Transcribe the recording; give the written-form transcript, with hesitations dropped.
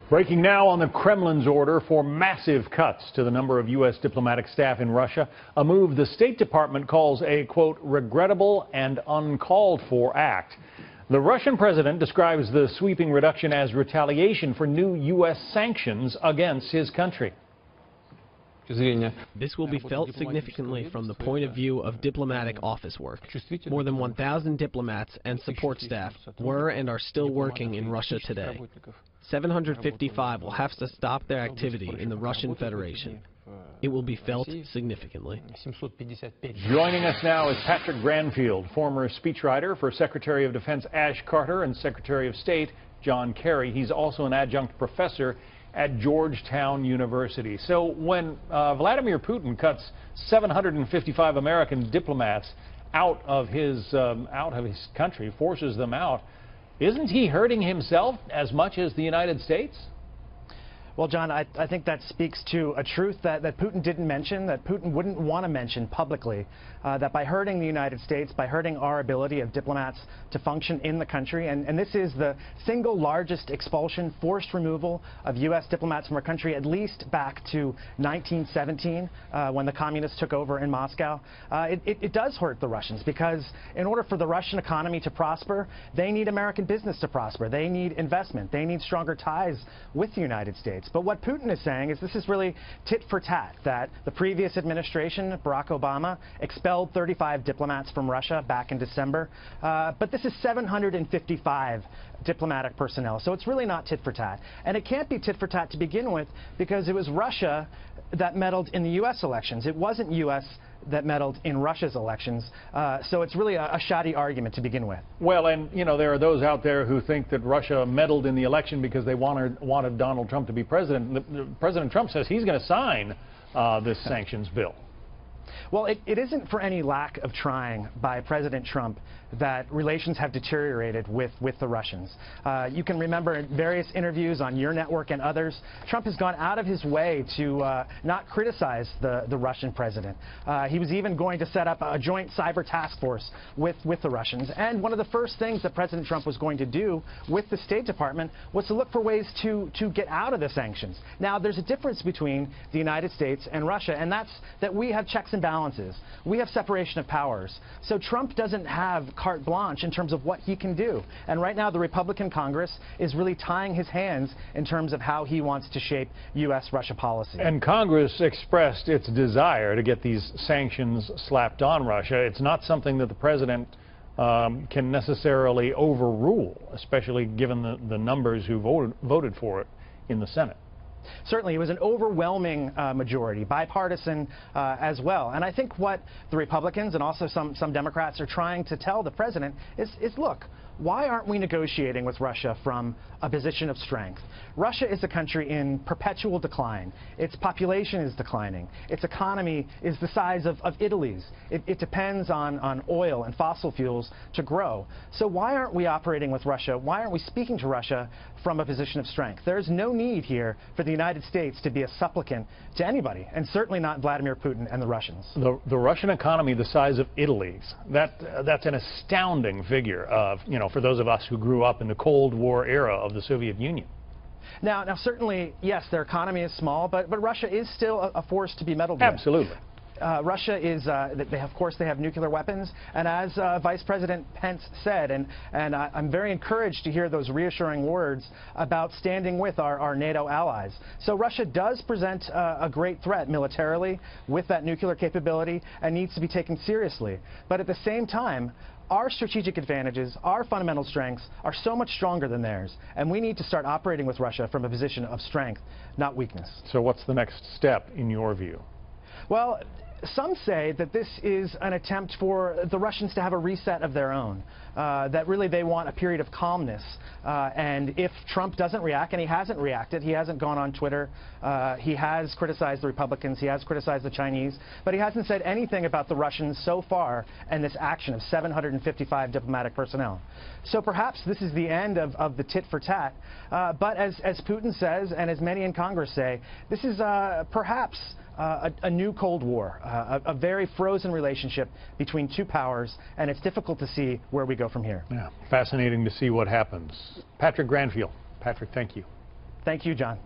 Breaking now on the Kremlin's order for massive cuts to the number of U.S. diplomatic staff in Russia, a move the State Department calls a, quote, regrettable and uncalled for act. The Russian president describes the sweeping reduction as retaliation for new U.S. sanctions against his country. This will be felt significantly from the point of view of diplomatic office work. More than 1,000 diplomats and support staff were and are still working in Russia today. 755 will have to stop their activity in the Russian Federation. It will be felt significantly. Joining us now is Patrick Granfield, former speechwriter for Secretary of Defense Ash Carter and Secretary of State John Kerry. He's also an adjunct professor at Georgetown University. So when Vladimir Putin cuts 755 American diplomats out of his country, forces them out, isn't he hurting himself as much as the United States? Well, John, I think that speaks to a truth that Putin didn't mention, that Putin wouldn't want to mention publicly, that by hurting the United States, by hurting our ability of diplomats to function in the country, and this is the single largest expulsion, forced removal of U.S. diplomats from our country, at least back to 1917, when the communists took over in Moscow. It does hurt the Russians, because in order for the Russian economy to prosper, they need American business to prosper. They need investment. They need stronger ties with the United States. But what Putin is saying is this is really tit for tat, that the previous administration, Barack Obama, expelled 35 diplomats from Russia back in December. But this is 755 diplomatic personnel. So it's really not tit for tat. And it can't be tit for tat to begin with, because it was Russia that meddled in the U.S. elections. It wasn't U.S. that meddled in Russia's elections. So it's really a shoddy argument to begin with. Well, and, you know, there are those out there who think that Russia meddled in the election because they wanted Donald Trump to be president. President Trump says he's going to sign this sanctions bill. Well, it isn't for any lack of trying by President Trump that relations have deteriorated with the Russians. You can remember in various interviews on your network and others, Trump has gone out of his way to not criticize the Russian president. He was even going to set up a joint cyber task force with the Russians. And one of the first things that President Trump was going to do with the State Department was to look for ways to get out of the sanctions. Now, there's a difference between the United States and Russia, and that's that we have checks and balances. We have separation of powers. So Trump doesn't have carte blanche in terms of what he can do. And right now, the Republican Congress is really tying his hands in terms of how he wants to shape U.S.-Russia policy. And Congress expressed its desire to get these sanctions slapped on Russia. It's not something that the president can necessarily overrule, especially given the numbers who voted for it in the Senate. Certainly, it was an overwhelming majority, bipartisan as well. And I think what the Republicans and also some Democrats are trying to tell the president is look, why aren't we negotiating with Russia from a position of strength? Russia is a country in perpetual decline. Its population is declining. Its economy is the size of Italy's. It depends on oil and fossil fuels to grow. So why aren't we operating with Russia? Why aren't we speaking to Russia from a position of strength? There is no need here for the United States to be a supplicant to anybody, and certainly not Vladimir Putin and the Russians. The Russian economy the size of Italy's, that's an astounding figure of, you know, for those of us who grew up in the Cold War era of the Soviet Union. Now certainly, yes, their economy is small, but Russia is still a force to be meddled with. Absolutely. Russia is, of course, they have nuclear weapons, and as Vice President Pence said, and I'm very encouraged to hear those reassuring words about standing with our NATO allies. So Russia does present a great threat militarily with that nuclear capability and needs to be taken seriously. But at the same time, our strategic advantages, our fundamental strengths are so much stronger than theirs, and we need to start operating with Russia from a position of strength, not weakness. So what's the next step in your view? Well, some say that this is an attempt for the Russians to have a reset of their own, that really they want a period of calmness. And if Trump doesn't react, and he hasn't reacted, he hasn't gone on Twitter, he has criticized the Republicans, he has criticized the Chinese, but he hasn't said anything about the Russians so far and this action of 755 diplomatic personnel. So perhaps this is the end of the tit for tat. But as Putin says, and as many in Congress say, this is perhaps a new Cold War, a very frozen relationship between two powers, and it's difficult to see where we go from here. Yeah, fascinating to see what happens. Patrick Granfield. Patrick, thank you. Thank you, John.